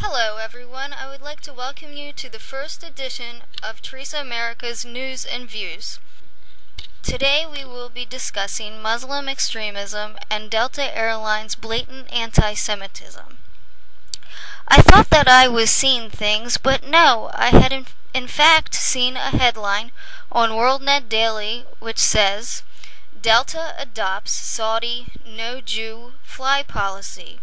Hello everyone, I would like to welcome you to the first edition of Teresamerica's News and Views. Today we will be discussing Muslim extremism and Delta Airlines' blatant anti-Semitism. I thought that I was seeing things, but no, I had in fact seen a headline on WorldNet Daily which says, Delta adopts Saudi no Jew fly policy.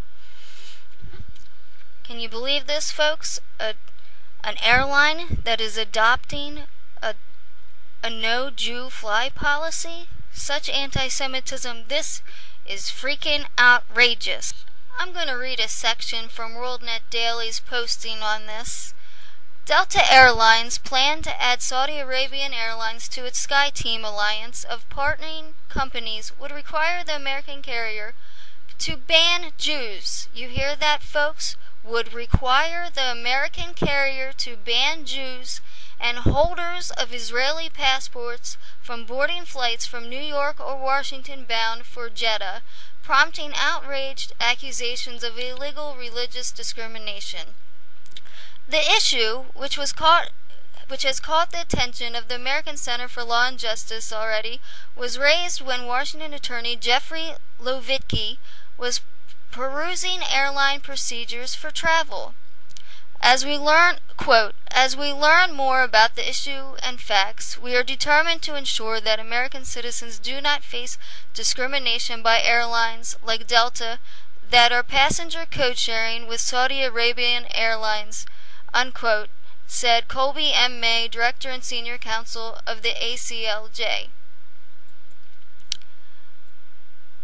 Can you believe this, folks? An airline that is adopting a no Jew fly policy? Such anti-Semitism, this is freaking outrageous. I'm going to read a section from WorldNet Daily's posting on this. Delta Airlines plan to add Saudi Arabian Airlines to its SkyTeam alliance of partnering companies would require the American carrier to ban Jews. You hear that, folks? Would require the American carrier to ban Jews and holders of Israeli passports from boarding flights from New York or Washington bound for Jeddah, prompting outraged accusations of illegal religious discrimination. The issue, which has caught the attention of the American Center for Law and Justice already, was raised when Washington Attorney Jeffrey Lovitky was perusing airline procedures for travel. As we learn more about the issue and facts, we are determined to ensure that American citizens do not face discrimination by airlines like Delta that are passenger code-sharing with Saudi Arabian Airlines, unquote, said Colby M. May, Director and Senior Counsel of the ACLJ.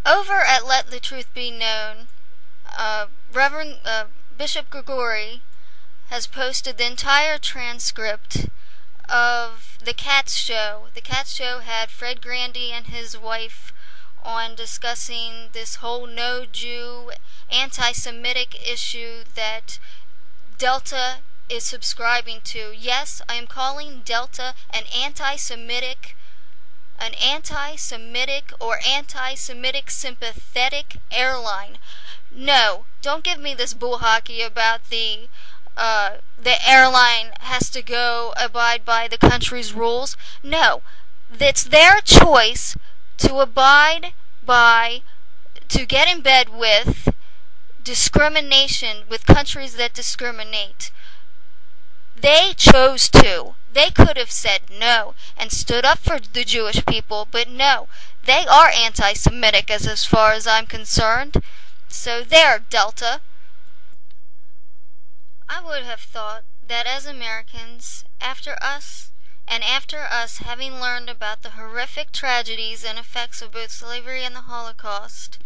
Over at Let the Truth Be Known, Reverend Bishop Gregory has posted the entire transcript of the Cats show. The Cats show had Fred Grandy and his wife on discussing this whole no Jew anti-Semitic issue that Delta is subscribing to. Yes, I am calling Delta an anti-Semitic or anti-Semitic sympathetic airline. No, don't give me this bull hockey about the airline has to go abide by the country's rules. No, it's their choice to abide by, to get in bed with discrimination, with countries that discriminate. They chose to. They could have said no and stood up for the Jewish people, but no, they are anti-Semitic as far as I'm concerned. So there, Delta. I would have thought that as Americans, after us having learned about the horrific tragedies and effects of both slavery and the Holocaust,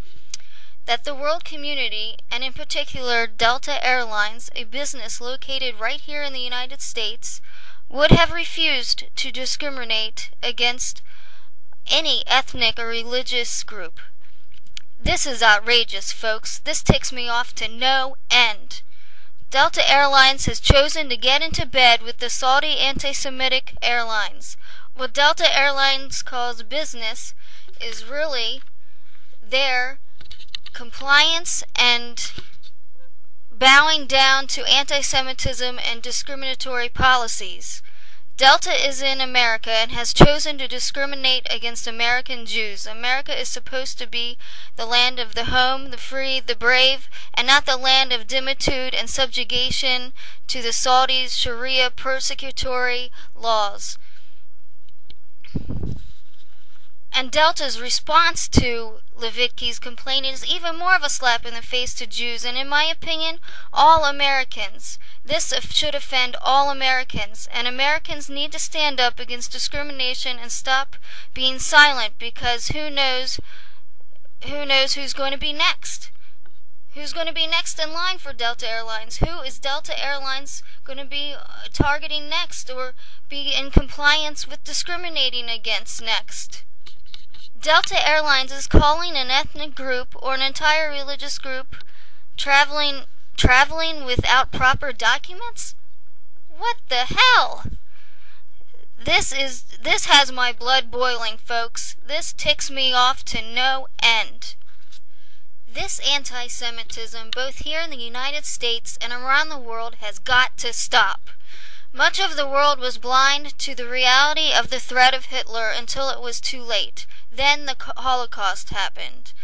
that the world community, and in particular Delta Airlines, a business located right here in the United States, would have refused to discriminate against any ethnic or religious group. This is outrageous, folks. This ticks me off to no end. Delta Airlines has chosen to get into bed with the Saudi anti-Semitic airlines. What Delta Airlines calls business is really their compliance and bowing down to anti-Semitism and discriminatory policies. Delta is in America and has chosen to discriminate against American Jews. America is supposed to be the land of the home, the free, the brave, and not the land of dimitude and subjugation to the Saudis' Sharia persecutory laws. And Delta's response to Levitky's complaint is even more of a slap in the face to Jews, and in my opinion, all Americans. This should offend all Americans, and Americans need to stand up against discrimination and stop being silent, because who knows who's going to be next? Who's going to be next in line for Delta Airlines? Who is Delta Airlines going to be targeting next, or be in compliance with discriminating against next? Delta Airlines is calling an ethnic group or an entire religious group traveling without proper documents? What the hell? This has my blood boiling, folks. This ticks me off to no end. This anti-Semitism, both here in the United States and around the world, has got to stop. Much of the world was blind to the reality of the threat of Hitler until it was too late. Then the Holocaust happened.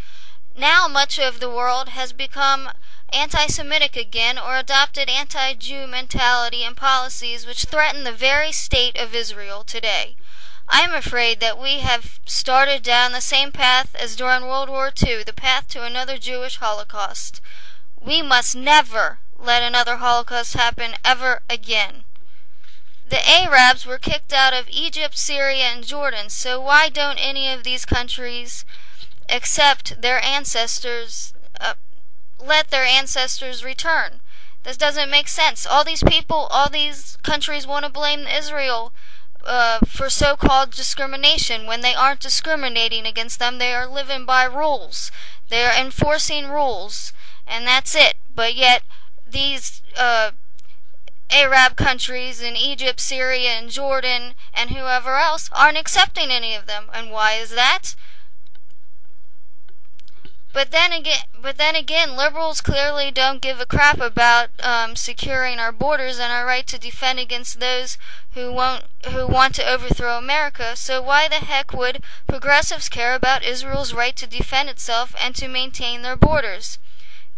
Now much of the world has become anti-Semitic again, or adopted anti-Jew mentality and policies which threaten the very state of Israel today. I am afraid that we have started down the same path as during World War II, the path to another Jewish Holocaust. We must never let another Holocaust happen ever again. The Arabs were kicked out of Egypt, Syria, and Jordan, so why don't any of these countries accept their ancestors, let their ancestors return? This doesn't make sense. All these people, all these countries want to blame Israel for so-called discrimination when they aren't discriminating against them. They are living by rules. They are enforcing rules, and that's it. But yet these Arab countries in Egypt, Syria, and Jordan, and whoever else aren't accepting any of them. And why is that? But then again, liberals clearly don't give a crap about securing our borders and our right to defend against those who want to overthrow America. So why the heck would progressives care about Israel's right to defend itself and to maintain their borders?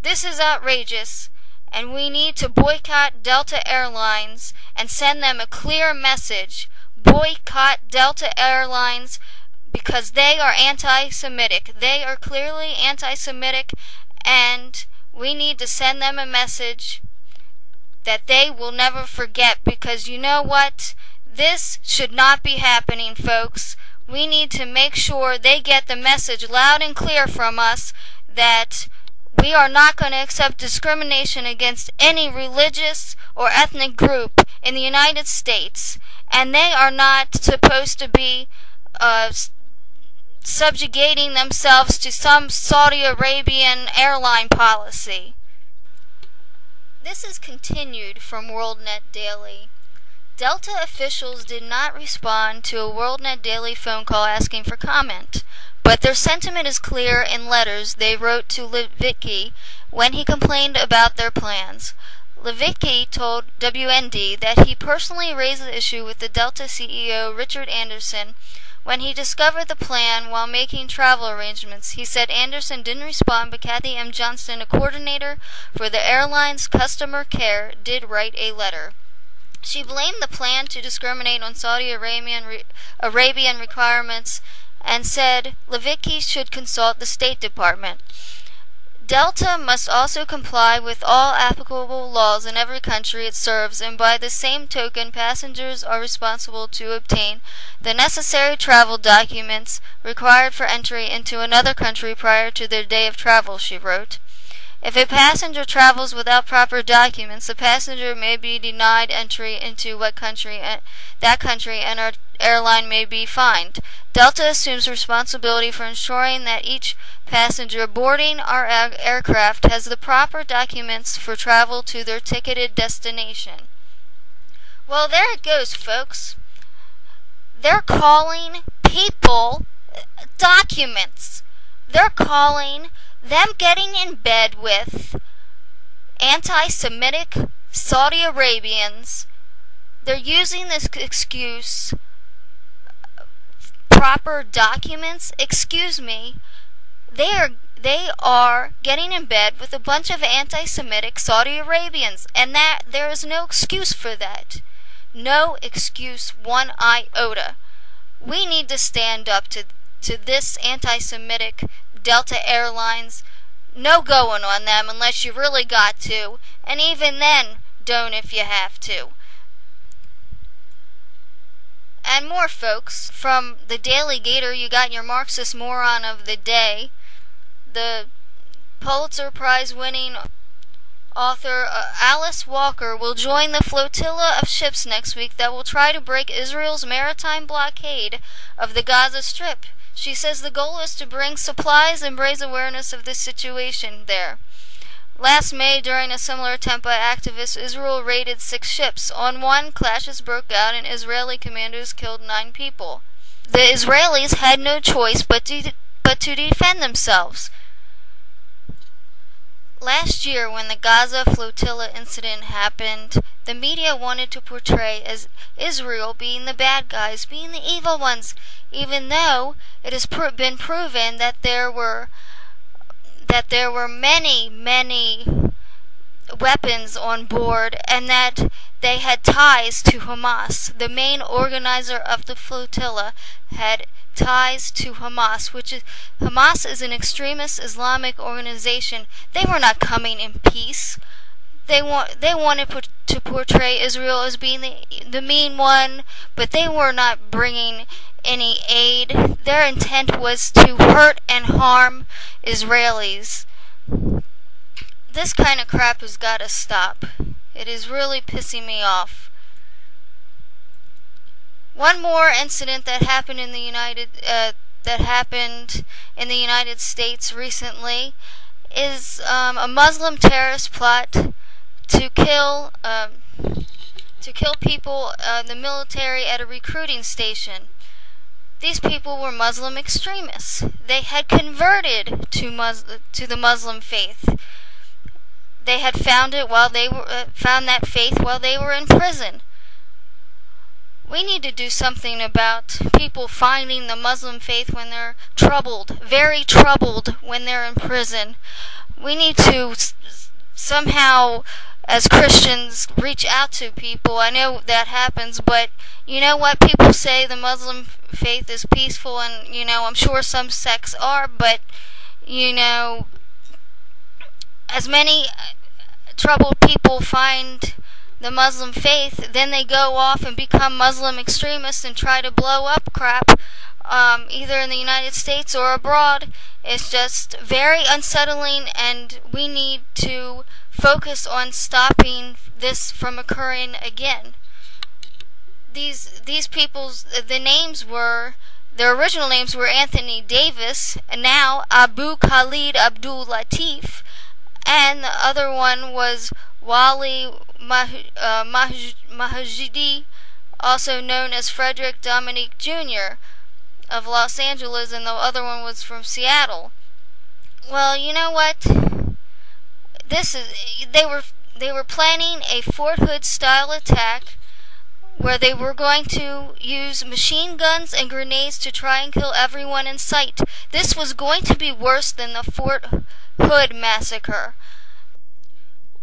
This is outrageous, and we need to boycott Delta Airlines and send them a clear message. Boycott Delta Airlines, because they are anti-Semitic. They are clearly anti-Semitic, and we need to send them a message that they will never forget, because you know what? This should not be happening, folks. We need to make sure they get the message loud and clear from us that we are not going to accept discrimination against any religious or ethnic group in the United States, and they are not supposed to be subjugating themselves to some Saudi Arabian airline policy. This is continued from WorldNet Daily. Delta officials did not respond to a WorldNet Daily phone call asking for comment, but their sentiment is clear in letters they wrote to Levitsky when he complained about their plans. Levitsky told WND that he personally raised the issue with the Delta CEO Richard Anderson when he discovered the plan while making travel arrangements. He said Anderson didn't respond, but Kathy M. Johnston, a coordinator for the airline's customer care, did write a letter. She blamed the plan to discriminate on Saudi Arabian requirements and said Levitsky should consult the State Department. Delta must also comply with all applicable laws in every country it serves, and by the same token, passengers are responsible to obtain the necessary travel documents required for entry into another country prior to their day of travel, she wrote. If a passenger travels without proper documents, the passenger may be denied entry into that country, and our airline may be fined. Delta assumes responsibility for ensuring that each passenger boarding our aircraft has the proper documents for travel to their ticketed destination. Well, there it goes, folks. They're calling people documents. They're calling them getting in bed with anti-Semitic Saudi Arabians. They're using this excuse, proper documents. Excuse me. They are getting in bed with a bunch of anti-Semitic Saudi Arabians, and that there is no excuse for that. No excuse, one iota. We need to stand up to this anti-Semitic Delta Airlines. No going on them unless you really got to, and even then, don't if you have to. And more, folks. From the Daily Gator, you got your Marxist moron of the day. The Pulitzer Prize-winning author Alice Walker will join the flotilla of ships next week that will try to break Israel's maritime blockade of the Gaza Strip. She says the goal is to bring supplies and raise awareness of the situation there. Last May, during a similar attempt by activists, Israel raided 6 ships. On one, clashes broke out and Israeli commandos killed 9 people. The Israelis had no choice but to defend themselves. Last year, when the Gaza flotilla incident happened, the media wanted to portray as Israel being the bad guys, being the evil ones, even though it has been proven that there were many weapons on board, and that they had ties to Hamas. The main organizer of the flotilla had ties to Hamas, Hamas is an extremist Islamic organization. They were not coming in peace. They wanted to portray Israel as being the mean one, but they were not bringing any aid. Their intent was to hurt and harm Israelis. This kind of crap has got to stop. It is really pissing me off. One more incident that happened in the United States recently is a Muslim terrorist plot to kill people in the military at a recruiting station. These people were Muslim extremists. They had converted to the Muslim faith. They had found that faith while they were in prison. We need to do something about people finding the Muslim faith when they're troubled, very troubled when they're in prison. We need to somehow, as Christians, reach out to people. I know that happens, but you know what? People say the Muslim faith is peaceful, and I'm sure some sects are, but as many troubled people find the Muslim faith, then they go off and become Muslim extremists and try to blow up crap, either in the United States or abroad. It's just very unsettling, and we need to focus on stopping this from occurring again. These people's their original names were Anthony Davis, and now Abu Khalid Abdul Latif, and the other one was Wali Mahjidi, also known as Frederick Dominique Jr. of Los Angeles, and the other one was from Seattle. Well, you know what? They were planning a Fort Hood style attack where they were going to use machine guns and grenades to try and kill everyone in sight. This was going to be worse than the Fort Hood massacre.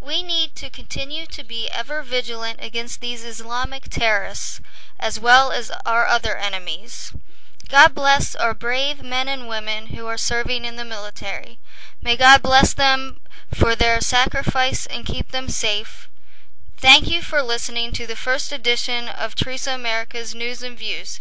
We need to continue to be ever vigilant against these Islamic terrorists, as well as our other enemies. God bless our brave men and women who are serving in the military. May God bless them for their sacrifice and keep them safe. Thank you for listening to the first edition of Teresamerica's News and Views.